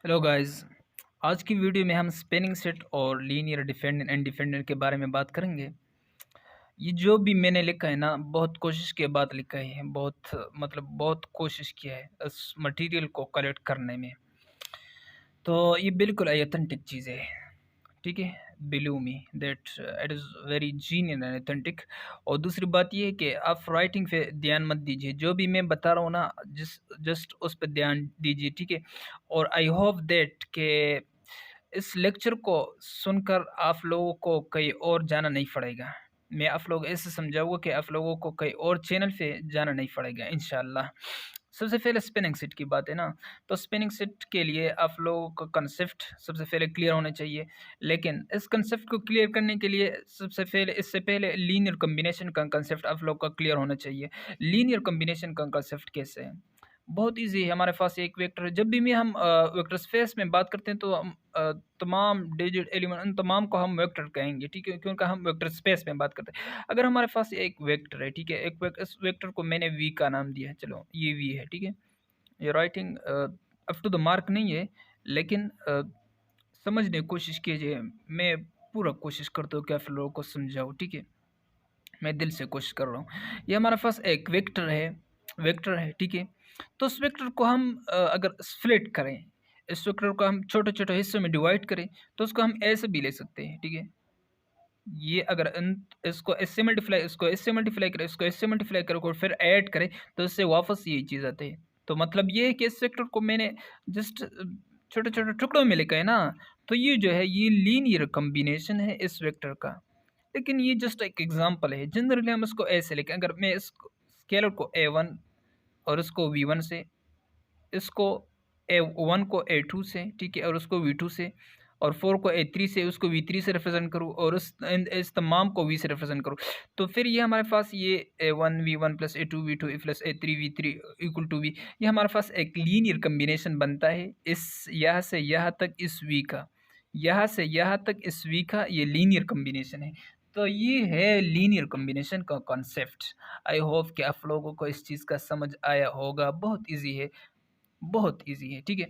Hello guys. आज की video में हम स्पेनिंग सेट और लीनियर डिफेंडेंट एंड डिफेंडेंट के बारे में बात करेंगे। ये जो भी मैंने लिखा है ना, बहुत कोशिश के बाद लिखा है। बहुत कोशिश किया है इस मटेरियल को कलेक्ट करने में। तो ये बिल्कुल ऑथेंटिक चीज़ है, ठीक है। Believe me that it is very जीनियन and authentic. और दूसरी बात ये है कि आप राइटिंग पे ध्यान मत दीजिए, जो भी मैं बता रहा हूँ ना, जस्ट उस पर ध्यान दीजिए, ठीक है। और आई होप दैट के इस लेक्चर को सुनकर आप लोगों को कहीं और जाना नहीं पड़ेगा। मैं आप लोग ऐसे समझाऊंगा कि आप लोगों को कहीं और चैनल पे जाना नहीं पड़ेगा इंशाल्लाह। सबसे पहले स्पिनिंग सेट की बात है ना, तो स्पिनिंग सेट के लिए आप लोगों का कंसेप्ट सबसे पहले क्लियर होना चाहिए। लेकिन इस कंसेप्ट को क्लियर करने के लिए इससे पहले लीनियर कॉम्बिनेशन का कंसेप्ट आप लोग का क्लियर होना चाहिए। लीनियर कॉम्बिनेशन का कंसेप्ट कैसे है? बहुत इजी है। हमारे पास एक वेक्टर है। जब भी हम वेक्टर स्पेस में बात करते हैं तो हम तमाम डिजिट एलिमेंट उन तमाम को हम वेक्टर कहेंगे, ठीक है, क्योंकि हम वेक्टर स्पेस में बात करते हैं। अगर हमारे पास एक वेक्टर है, ठीक है, इस वेक्टर को मैंने वी का नाम दिया है, चलो ये वी है, ठीक है। ये writing up to the mark नहीं है, लेकिन समझने की कोशिश कीजिए। मैं पूरा कोशिश करता हूँ कि आप लोगों को समझाऊँ, ठीक है। मैं दिल से कोशिश कर रहा हूँ। ये हमारे पास एक वेक्टर है, ठीक है। तो उस वेक्टर को हम अगर स्प्लिट करें, इस वेक्टर को हम छोटे छोटे हिस्सों में डिवाइड करें, तो उसको हम ऐसे भी ले सकते हैं, ठीक है। ये अगर इसको इससे मल्टीप्लाई, इसको इससे मल्टीप्लाई करें, इसको इससे मल्टीप्लाई करें और फिर ऐड करें, तो इससे वापस यही चीज़ आती है। तो मतलब ये है कि इस वेक्टर को मैंने जस्ट छोटे छोटे टुकड़ों में लिखा है ना, तो ये जो है ये लीनियर कॉम्बिनेशन है इस वेक्टर का। लेकिन ये जस्ट एक एग्जांपल है। जनरली हम इसको ऐसे लिखें, अगर मैं इस स्केलर को a1 और इसको v1 से, इसको a1 को a2 से, ठीक है, और उसको v2 से, और 4 को a3 से, उसको v3 से रिप्रेजेंट करूँ, और इस तमाम को v से रिप्रेजेंट करूँ, तो फिर ये हमारे पास ये a1 v1 plus a2 v2 plus a3 v3 equal to v, ये हमारे पास एक लीनियर कम्बिनेशन बनता है। इस यहाँ से यहाँ तक इस v का, यहाँ से यहाँ तक इस v का ये लीनियर कम्बिनेशन है। तो ये है लीनियर कॉम्बिनेशन का कॉन्सेप्ट। आई होप कि आप लोगों को इस चीज़ का समझ आया होगा। बहुत इजी है, बहुत इजी है, ठीक है।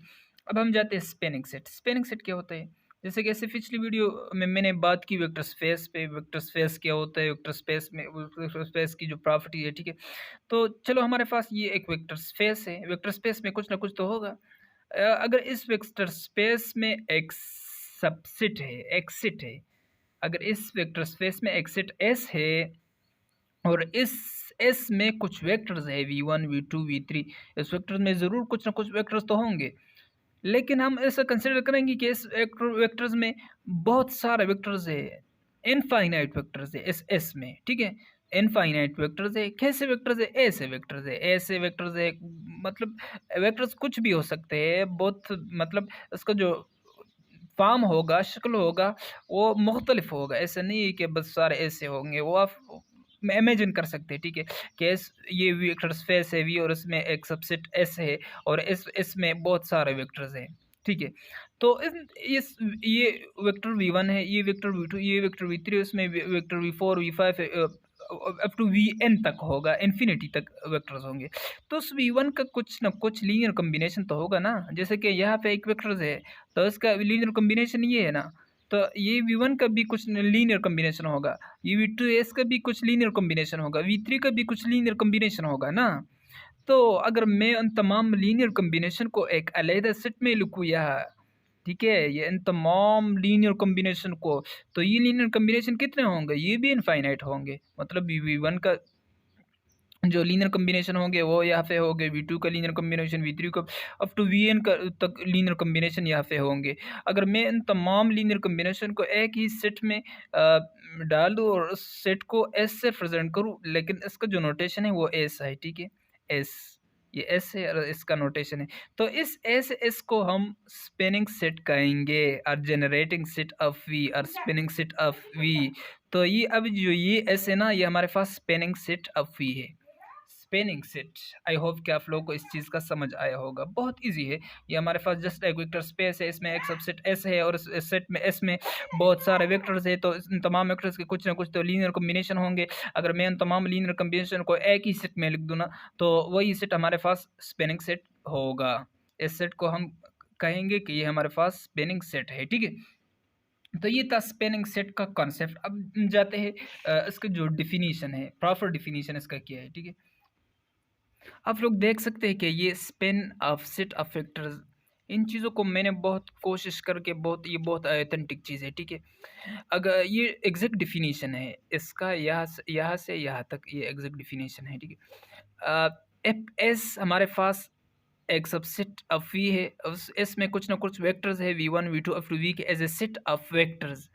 अब हम जाते हैं स्पेनिंग सेट। स्पेनिंग सेट क्या होता है? जैसे कि ऐसे पिछली वीडियो में मैंने बात की वेक्टर स्पेस पे, वेक्टर स्पेस क्या होता है, वेक्टर स्पेस में वेक्टर स्पेस की जो प्रॉपर्टी है, ठीक है। तो चलो हमारे पास ये एक वेक्टर स्पेस है। वेक्टर स्पेस में कुछ ना कुछ तो होगा। अगर इस वेक्टर स्पेस में एक सबसेट है, एक्सिट है, अगर इस वेक्टर स्पेस में एक्सिट एस है और इस एस में कुछ वेक्टर्स है v1 v2 v3, इस वेक्टर में ज़रूर कुछ ना कुछ वेक्टर्स तो होंगे। लेकिन हम ऐसा कंसिडर करेंगे कि इस वेक्टर्स में बहुत सारे वेक्टर्स है, इनफाइनाइट वेक्टर्स है इस एस में, ठीक है। इनफाइनाइट वेक्टर्स है। कैसे वेक्टर्स है? ऐसे वेक्टर्स है, ऐसे वेक्टर्स है। मतलब वेक्टर्स कुछ भी हो सकते हैं, बहुत मतलब इसका जो फॉर्म होगा, शक्ल होगा, वो मुख्तलिफ होगा। ऐसा नहीं है कि बस सारे ऐसे होंगे, वो आप इमेजिन कर सकते हैं, ठीक है। कि ये वेक्टर स्पेस है वी और इसमें एक सबसेट एस है, और इसमें बहुत सारे वेक्टर्स हैं, ठीक है। तो इस ये वेक्टर v1 है, ये वेक्टर v2, ये वेक्टर v3, इसमें vector v4 v5 up to vn तक होगा, इन्फिनिटी तक वेक्टर्स होंगे। तो उस v1 का कुछ ना कुछ लीनियर कॉम्बिनेशन तो होगा ना। जैसे कि यहाँ पे एक वेक्टर्स है, तो इसका लीनियर कॉम्बिनेशन ये है ना, तो ये v1 का भी कुछ लीनियर कॉम्बिनेशन होगा, ये v2 एस का भी कुछ लीनियर कॉम्बिनेशन होगा, v3 का भी कुछ लीनियर कॉम्बिनेशन होगा ना। तो अगर मैं उन तमाम लीनियर कॉम्बिनेशन को एक अलग सेट में लिखूँ यहाँ, ठीक है, ये इन तमाम लीनियर कॉम्बिनेशन को, तो ये लीनियर कॉम्बिनेशन कितने होंगे? ये भी इनफाइनाइट होंगे। मतलब v1 का जो लीनियर कॉम्बिनेशन होंगे वो यहाँ पे होंगे, v2 का लीनियर कॉम्बिनेशन, v3 का अप टू vn का तक लीनियर कॉम्बिनेशन यहाँ पे होंगे। अगर मैं इन तमाम लीनियर कॉम्बिनेशन को एक ही सेट में डाल दूँ और उस सेट को एस से प्रेजेंट करूँ, लेकिन इसका जो नोटेशन है वो एस है, ठीक है, एस, ये एस है और इसका नोटेशन है। तो इस एस को हम स्पिनिंग सेट कहेंगे, और जनरेटिंग सेट ऑफ वी और स्पिनिंग सेट ऑफ वी। तो ये अब जो ये एस है ना, ये हमारे पास स्पिनिंग सेट ऑफ वी है, स्पेनिंग सेट। आई होप कि आप लोगों को इस चीज़ का समझ आया होगा। बहुत इजी है। ये हमारे पास जस्ट एक वेक्टर स्पेस है, इसमें एक सबसेट एस है, और इस सेट में एस में बहुत सारे वेक्टर्स है, तो इन तमाम वेक्टर्स के कुछ ना कुछ तो लीनियर कॉम्बिनेशन होंगे। अगर मैं उन तमाम लीनियर कॉम्बिनेशन को एक ही सेट में लिख दूँ ना, तो वही सेट हमारे पास स्पेनिंग सेट होगा। इस सेट को हम कहेंगे कि ये हमारे पास स्पेनिंग सेट है, ठीक है। तो ये था स्पेनिंग सेट का कॉन्सेप्ट। अब जाते हैं इसका जो डिफिनीशन है, प्रॉपर डिफिनीशन इसका क्या है, ठीक है। आप लोग देख सकते हैं कि ये span of set of vectors, इन चीज़ों को मैंने बहुत कोशिश करके, बहुत ये बहुत ऑथेंटिक चीज़ है, ठीक है। अगर ये एग्जैक्ट डिफिनीशन है इसका, यहाँ से यहाँ तक ये एग्जैक्ट डिफिनीशन है, ठीक है। एफ एस हमारे पास एक सबसेट ऑफ वी है, उस एस में कुछ ना कुछ वेक्टर्स है, v one v two up to v के as a set of vectors.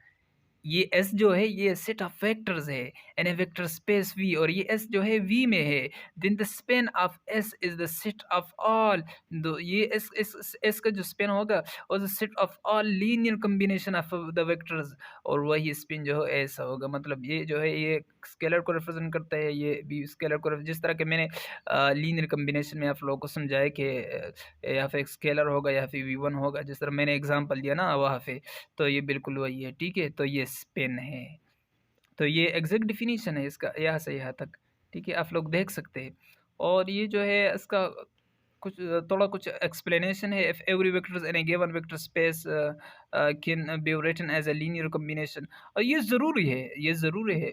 ये एस जो है ये सेट ऑफ वेक्टर्स है in a vector space V, और ये एस जो है वी में है। Then the span of S is the set of all those, ये एस का जो स्पेन होगा और the set of all linear combination of the vectors, और वही स्पेन जो है ऐसा होगा। मतलब ये जो है ये स्केलर को रिप्रेजेंट करता है, ये भी स्केलर को जिस तरह के मैंने लीनियर कॉम्बिनेशन में आप लोगों को समझाया कि यहाँ पे एक स्केलर होगा या फिर वी1 होगा, जिस तरह मैंने एग्जांपल दिया ना वहाँ पे, तो ये बिल्कुल वही है, ठीक है। तो ये स्पेन है, तो ये एग्जैक्ट डिफिनीशन है इसका यहाँ से यहाँ तक, ठीक है, आप लोग देख सकते हैं। और ये जो है इसका कुछ थोड़ा कुछ एक्सप्लेनेशन है। If every vector in a given vector space can be written as a linear combination, और ये ज़रूरी है, ये ज़रूरी है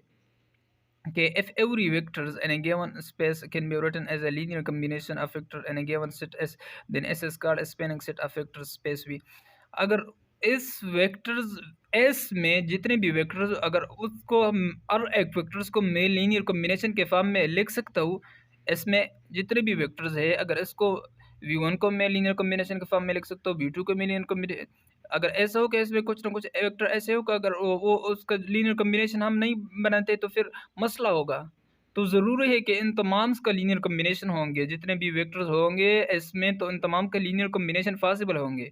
कि if every vectors in a given space can be written as a linear combination of vector in a given set S, then S is called a spanning set of vector space V। अगर इस vectors S में जितने भी vectors, अगर उसको हम और एक वेक्टर्स को मैं लीनियर कॉम्बिनेशन के फॉर्म में लिख सकता हूँ, इसमें जितने भी वेक्टर्स है, अगर इसको V1 को मैं लीनियर कॉम्बिनेशन के फॉर्म में लिख सकता हूँ, V2 को मैं लीनियर कॉम्बिनेशन, अगर ऐसा हो कि इसमें कुछ ना कुछ वेक्टर ऐसे हो कि अगर वो उसका लीनियर कॉम्बिनेशन हम नहीं बनाते तो फिर मसला होगा। तो ज़रूरी है कि इन तमाम का लीनियर कॉम्बिनेशन होंगे, जितने भी वेक्टर्स होंगे इसमें, तो इन तमाम का लीनियर कॉम्बिनेशन पॉसिबल होंगे।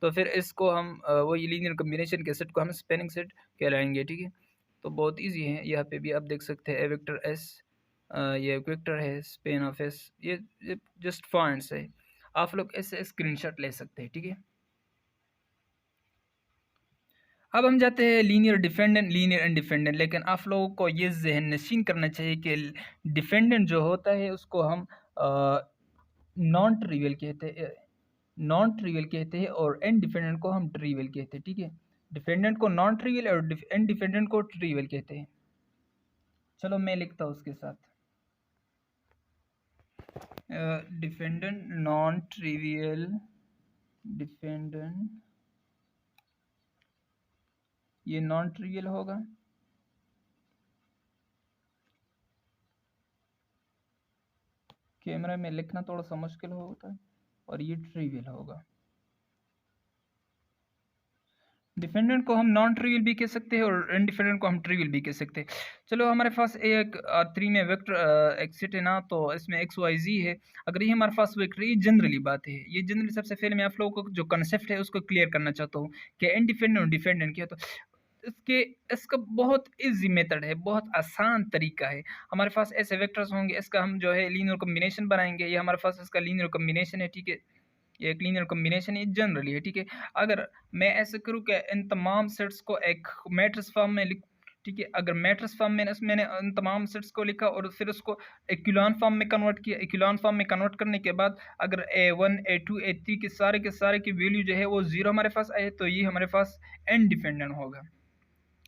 तो फिर इसको हम वही लीनियर कॉम्बिनेशन के सेट को हम स्पेनिंग सेट कहलाएंगे, ठीक है। तो बहुत इजी है, यहाँ पे भी आप देख सकते हैं ए वेक्टर एस, ये एक वेक्टर है स्पेन ऑफ एस, ये जस्ट पॉइंट्स है, आप लोग ऐसे स्क्रीनशॉट ले सकते हैं, ठीक है। अब हम जाते हैं लीनियर डिपेंडेंट, लीनियर इंडिपेंडेंट। लेकिन आप लोगों को ये जहन नशीन करना चाहिए कि डिपेंडेंट जो होता है उसको हम नॉन ट्रिवियल कहते हैं, नॉन ट्रिवियल कहते हैं, और इनडिपेंडेंट को हम ट्रिवियल कहते हैं, ठीक है। डिपेंडेंट को नॉन ट्रिवियल और इनडिपेंडेंट को ट्रिवियल कहते हैं। चलो मैं लिखता हूँ उसके साथ, डिपेंडेंट नॉन ट्रिवियल, डिपेंडेंट ये नॉन ट्रिवियल होगा, कैमरा में लिखना थोड़ा सा मुश्किल होता है, और ये ट्रिवियल होगा। डिपेंडेंट को हम नॉन ट्रिवियल भी कह सकते हैं और इनडिपेंडेंट को हम ट्रिवियल भी कह सकते हैं। चलो हमारे पास एक R3 में वेक्टर एक्सिट है ना, तो इसमें एक्स वाई जी है। अगर ये हमारे पास वेक्टर, ये जनरली बात है, ये जनरली सबसे पहले मैं आप लोगों को जो कंसेप्ट है उसको क्लियर करना चाहता हूँ कि इनडिपेंडेंट और डिपेंडेंट क्या। तो इसके इसका बहुत इजी मेथड है, बहुत आसान तरीका है। हमारे पास ऐसे वेक्टर्स होंगे, इसका हम जो है लीनियर कॉम्बिनेशन बनाएंगे, ये हमारे पास इसका लीनियर कॉम्बिनेशन है, ठीक है। ये एक लीनियर कॉम्बिनेशन है जनरली है, ठीक है। अगर मैं ऐसे करूँ कि इन तमाम सेट्स को एक मैट्रिक्स फॉर्म में लिख, ठीक है। अगर मैट्रिक्स फॉर्म में मैंने इन तमाम सेट्स को लिखा और फिर उसको इक्विलॉन फॉर्म में कन्वर्ट किया, इक्विलॉन फॉर्म में कन्वर्ट करने के बाद अगर A1 A2 A3 के सारे की वैल्यू जो है वो जीरो हमारे पास आए, तो ये हमारे पास इनडिपेंडेंट होगा।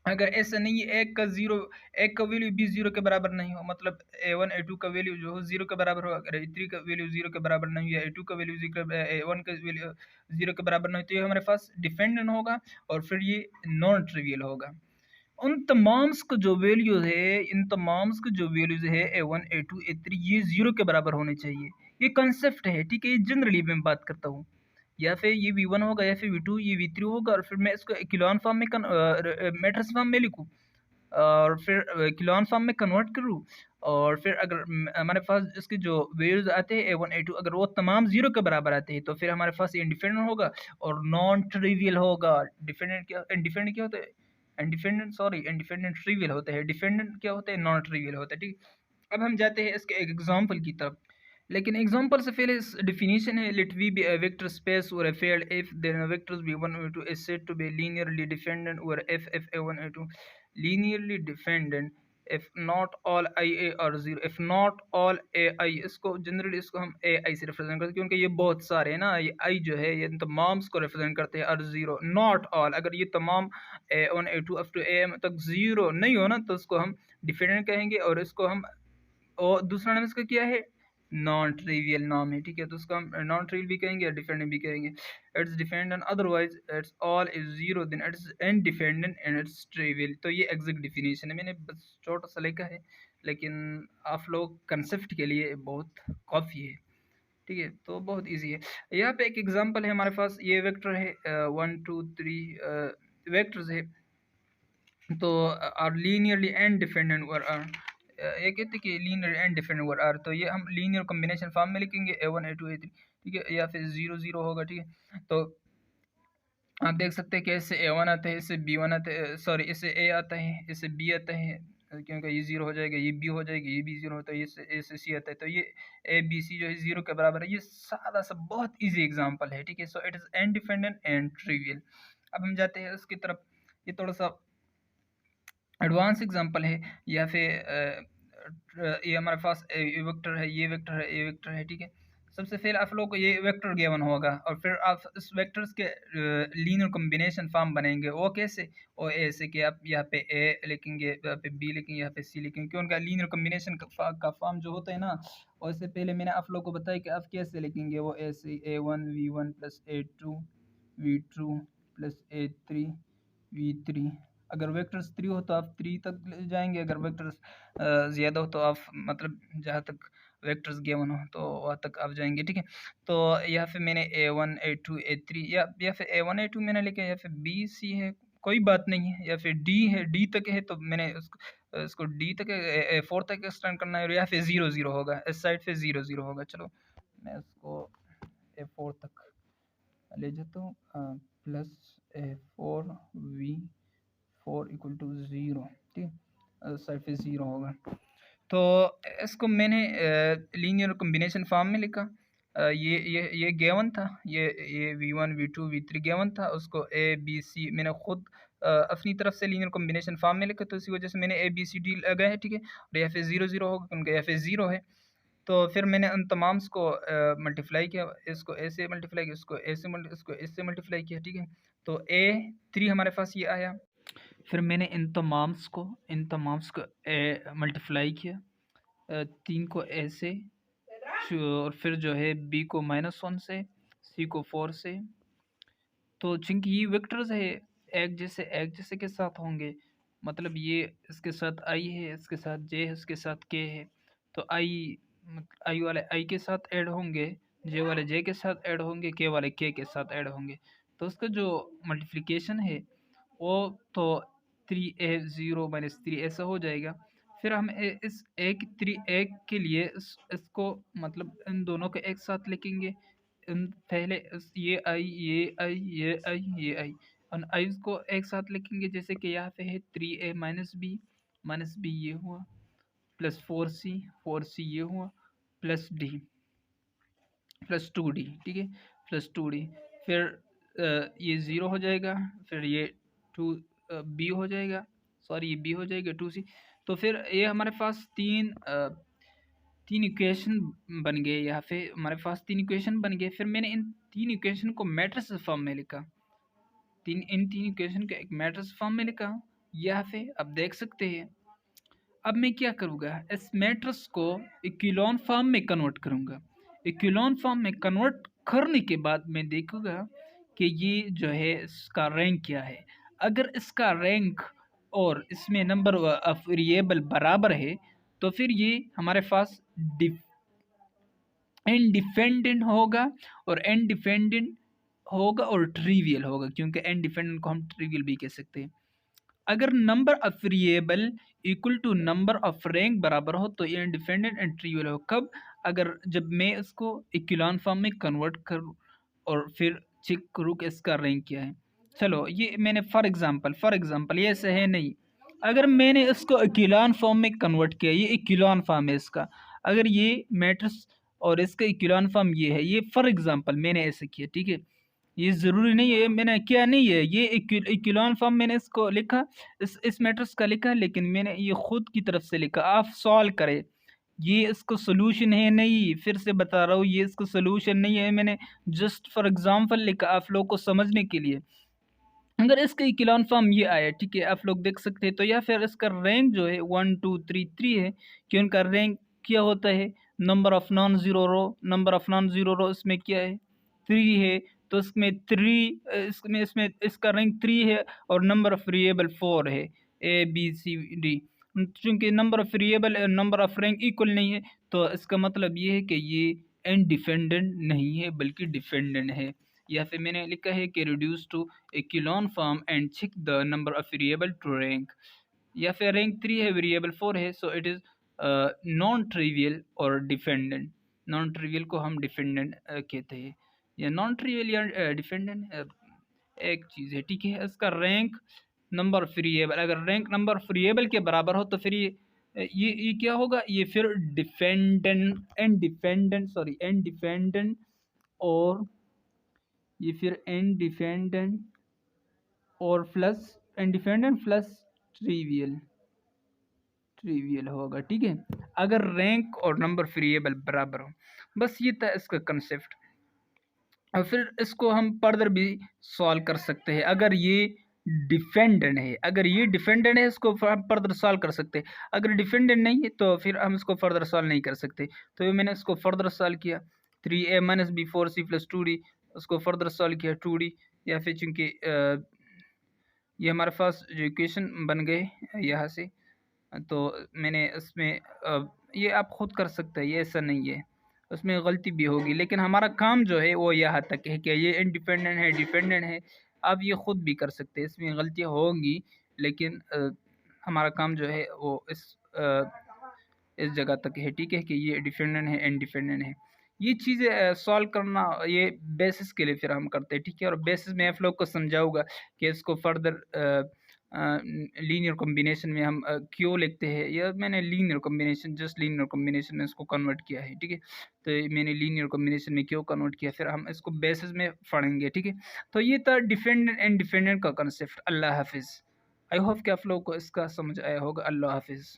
अगर ऐसा नहीं है, एक का वैल्यू भी जीरो के बराबर नहीं हो, मतलब A1 A2 का वैल्यू जो हो जीरो के बराबर हो, अगर A3 का वैल्यू जीरो के बराबर नहीं है, A2 का वैल्यू A1 का वैल्यू जीरो के बराबर नहीं, तो ये हमारे पास डिपेंडेंट होगा और फिर ये नॉन ट्रिवियल होगा। उन तमाम्स का जो वैल्यूज है, इन तमाम्स के जो वैल्यूज है A1 A2 A3 ये जीरो के बराबर होने चाहिए। ये कंसेप्ट है, ठीक है, ये जनरली मैं बात करता हूँ। या फिर ये V1 होगा या फिर V2, ये V3 होगा, और फिर मैं इसको इक्विलॉन फॉर्म में मैट्रिक्स फॉर्म में लिखूँ और फिर इक्विलॉन फॉर्म में कन्वर्ट करूँ, और फिर अगर हमारे पास इसके जो वैल्यूज आते हैं A1 A2 अगर वो तमाम जीरो के बराबर आते हैं, तो फिर हमारे पास ये इंडिपेंडेंट होगा और नॉन ट्रिवियल होगा। डिपेंडेंट क्या, इंडिपेंडेंट क्या होता है, इंडिपेंडेंट ट्रिवियल होता है, डिपेंडेंट क्या होता है, नॉन ट्रिवियल होता है, ठीक। अब हम जाते हैं इसके एक एग्जांपल की तरफ। लेकिन एग्जांपल से पहले डिफिनीशन है, let V be a vector space और a field if there vectors v1 v2 is said to be linearly dependent over f a1 a2। linearly dependent if not all I A are zero, if not all A I, इसको generally इसको हम ए आई से represent करते हैं क्योंकि ये बहुत सारे हैं ना, ये आई जो है ये तमाम को रिप्रेजेंट करते हैं। और जीरो नॉट ऑल, अगर ये तमाम A1 A2 up to AM तक जीरो नहीं हो ना तो उसको हम डिफरेंट कहेंगे, और इसको हम, और दूसरा नाम इसका क्या है, नॉन ट्रिवियल नाम है, ठीक है, तो उसका हम नॉन ट्रिवियल भी कहेंगे या डिफरेंट भी कहेंगे। It's dependent otherwise it's all is zero then it's independent and it's trivial. तो ये एग्जैक्ट डिफिनीशन है, मैंने बस छोटा सा लिखा है, लेकिन आप लोग कंसेप्ट के लिए बहुत काफ़ी है, ठीक है, तो बहुत इजी है। यहाँ पे एक एग्जांपल है हमारे पास, ये वेक्टर है 1 2 3 वेक्टर्स है, तो R linearly and dependent over R, ये कहते हैं कि linear and dependent over R, तो ये हम लीनियर कॉम्बिनेशन फॉर्म में लिखेंगे A1 A2 A3, ठीक है, या फिर 0 0 होगा, ठीक है। तो आप देख सकते हैं कि इससे A1 आता है, इससे B1 आता है, सॉरी इससे A आता है, इससे B आता है, क्योंकि ये 0 हो जाएगा, ये B हो जाएगी, ये भी 0 होता है, ये A से C आता है, तो ये ABC जो है 0 के बराबर है। ये सादा सा बहुत ईजी एग्जाम्पल है, ठीक है। So it is independent and trivial. अब हम जाते हैं उसकी तरफ, ये थोड़ा सा एडवांस एग्जांपल है, या फिर ये हमारे पास ये वेक्टर है, ये वेक्टर है, ये वेक्टर है, ठीक है। सबसे पहले आप लोग को ये वेक्टर गिवन होगा, और फिर आप इस वेक्टर्स के लीनियर कॉम्बिनेशन फॉर्म बनेंगे। वो कैसे, वो ऐसे कि आप यहाँ पे ए लिखेंगे, यहाँ पे बी लिखेंगे, यहाँ पे सी लिखेंगे, क्योंकि उनका लीनियर कॉम्बिनेशन का फॉर्म जो होता है ना, और इससे पहले मैंने आप लोग को बताया कि आप कैसे लिखेंगे। वो ऐसे A1 V1 plus A2 V2 plus A3 V3। अगर वेक्टर्स 3 हो तो आप 3 तक ले जाएंगे, अगर वेक्टर्स ज़्यादा हो तो आप मतलब जहाँ तक वेक्टर्स गिवन हो तो वहाँ तक आप जाएंगे, ठीक है। तो यहाँ पे मैंने A1 A2 A3 या फिर A1 A2 मैंने लिखा, या फिर B C है, कोई बात नहीं है, या फिर D है, D तक है तो मैंने उसको D तक 4 तक एक्सटेंड करना है, और या फिर 0 0 होगा, इस साइड पे 0 0 होगा। चलो मैं उसको A4 तक ले जाता हूँ, plus A4 V4 equal to 0, ठीक है, साइड पे 0 होगा। तो इसको मैंने लीनियर कॉम्बिनेशन फॉर्म में लिखा। ये गिवन था, ये V1 V2 V3 गिवन था, उसको ABC मैंने खुद अपनी तरफ से लीनियर कॉम्बिनेशन फॉर्म में लिखा, तो इसी वजह से मैंने ABCD लगाया है, ठीक है। और यहाँ पे 0 0 होगा क्योंकि यहाँ पे 0 है। तो फिर मैंने उन तमाम को मल्टीप्लाई किया, इसको ए से मल्टीप्लाई किया, इसको इससे मल्टीप्लाई किया, ठीक है। तो A3 हमारे पास ये आया। फिर मैंने इन तमाम्स को मल्टीप्लाई किया, 3 को A से, और फिर जो है B को -1 से, C को 4 से। तो चूंकि ये वेक्टर्स है, एक जैसे के साथ होंगे, मतलब ये इसके साथ I है, इसके साथ J है, इसके साथ K है, तो I वाले I के साथ ऐड होंगे, J वाले J के साथ ऐड होंगे, K वाले K के साथ ऐड होंगे। तो उसका जो मल्टीप्लिकेशन है वो तो 3A 0 माइनस 3 ऐसा हो जाएगा। फिर हम इस एक के लिए इसको मतलब इन दोनों को एक साथ लिखेंगे। पहले ये आई ये आई ये आई ये आई, और आइज को एक साथ लिखेंगे, जैसे कि यहाँ पे है 3A माइनस बी ये हुआ, प्लस 4C ये हुआ, प्लस D प्लस 2D, ठीक है, प्लस 2D। फिर ये 0 हो जाएगा, फिर ये 2B हो जाएगा, सॉरी ये B हो जाएगा 2C। तो फिर ये हमारे पास तीन इक्वेशन बन गए, यहाँ पे हमारे पास 3 इक्वेशन बन गए। फिर मैंने इन 3 इक्वेशन को मैट्रिक्स फॉर्म में लिखा, इन तीन इक्वेशन को एक मैट्रिक्स फॉर्म में लिखा, यहाँ पे अब देख सकते हैं। अब मैं क्या करूँगा, इस मैट्रिक्स को इक्विलॉन फॉर्म में कन्वर्ट करूँगा। इक्विलॉन फॉर्म में कन्वर्ट करने के बाद मैं देखूँगा कि ये जो है इसका रैंक क्या है। अगर इसका रैंक और इसमें नंबर ऑफ वेरिएबल बराबर है तो फिर ये हमारे पास इंडिपेंडेंट होगा, और इंडिपेंडेंट होगा और ट्रिवियल होगा, क्योंकि इंडिपेंडेंट को हम ट्रिवियल भी कह सकते हैं। अगर number of variable equal to number of rank बराबर हो तो ये इंडिपेंडेंट एंड ट्रिवियल हो। कब, अगर जब मैं इसको इक्विलॉन फॉर्म में कन्वर्ट करूँ और फिर चेक करूँ कि इसका रैंक क्या है। चलो ये मैंने फॉर एग्जांपल ये ऐसे है नहीं, अगर मैंने इसको इक्विलॉन फॉर्म में कन्वर्ट किया, ये इक्विलॉन फॉर्म है इसका, अगर ये मैट्रिक्स और इसका इक्विलॉन फॉर्म ये है, ये फॉर एग्जांपल मैंने ऐसे किया, ठीक है, ये ज़रूरी नहीं है, मैंने किया नहीं है, ये इक्विलॉन फॉर्म मैंने इसको लिखा, इस मैट्रिक्स का लिखा, लेकिन मैंने ये खुद की तरफ से लिखा, आप सॉल्व करें। ये इसको सोल्यूशन है नहीं, फिर से बता रहा हूँ, ये इसको सोल्यूशन नहीं है, मैंने जस्ट फॉर एग्जांपल लिखा आप लोगों को समझने के लिए। अगर इसका इक्विलॉन फॉर्म ये आया, ठीक है, आप लोग देख सकते हैं, तो या फिर इसका रैंक जो है 1 2 3 3 है, कि उनका रैंक क्या होता है, number of non zero row, number of non zero row इसमें क्या है, 3 है, तो इसमें 3 इसमें इसका रैंक 3 है, और नंबर ऑफ वेरिएबल 4 है, ए बी सी डी। चूँकि number of variable number of rank equal नहीं है, तो इसका मतलब ये है कि ये इंडिपेंडेंट नहीं है बल्कि डिपेंडेंट है। या फिर मैंने लिखा है कि reduce to echelon form and check the number of variable to rank, या फिर रैंक 3 है, वेरिएबल 4 है, so it is non trivial और डिपेंडेंट। नॉन ट्रिवियल को हम डिपेंडेंट कहते हैं, या नॉन ट्रिवियल या डिपेंडेंट एक चीज़ है, ठीक है। इसका रैंक नंबर ऑफ वेरिएबल, अगर रैंक नंबर ऑफ वेरिएबल के बराबर हो तो फिर ये क्या होगा, ये फिर डिपेंडेंट इंडिपेंडेंट सॉरी इंडिपेंडेंट, और ये फिर इंडिपेंडेंट और plus independent plus trivial trivial होगा, ठीक है, अगर रैंक और नंबर वेरिएबल बराबर हो। बस ये था इसका कंसेप्ट। और फिर इसको हम फर्दर भी सॉल्व कर सकते हैं, अगर ये डिफेंडेंट है, अगर ये डिफेंडेंट है इसको हम फर्दर सॉल्व कर सकते हैं, अगर डिफेंडेंट नहीं है तो फिर हम इसको फर्दर सॉल्व नहीं कर सकते। तो ये मैंने इसको फर्दर सॉल्व किया, 3a minus B 4c plus 2d, उसको फर्दर सॉल्व किया 2d, या फिर चूँकि ये हमारे पास जो इक्वेशन बन गए यहाँ से, तो मैंने इसमें ये आप खुद कर सकते हैं, ये ऐसा नहीं है, उसमें गलती भी होगी, लेकिन हमारा काम जो है वो यहाँ तक है कि ये इंडिपेंडेंट है डिपेंडेंट है, आप ये खुद भी कर सकते हैं, इसमें गलतियाँ होंगी, लेकिन हमारा काम जो है वो इस जगह तक है, ठीक है, कि ये डिपेंडेंट है इंडिपेंडेंट है। ये चीज़ें सॉल्व करना ये बेसिस के लिए फिर हम करते हैं, ठीक है, और बेसिस में आप लोग को समझाऊंगा कि इसको फर्दर लीनियर कॉम्बिनेशन में हम क्यों लिखते हैं, या मैंने linear combination just linear combination में इसको कन्वर्ट किया है, ठीक है, तो ये मैंने लीनियर कॉम्बिनेशन में क्यों कन्वर्ट किया, फिर हम इसको बेसिस में पढ़ेंगे, ठीक है। तो ये था डिपेंडेंट एंड डिपेंडेंट का कंसेप्ट। अल्लाह हाफिज़। आई होप कि आप लोगों को इसका समझ आया होगा। अल्लाह हाफिज़।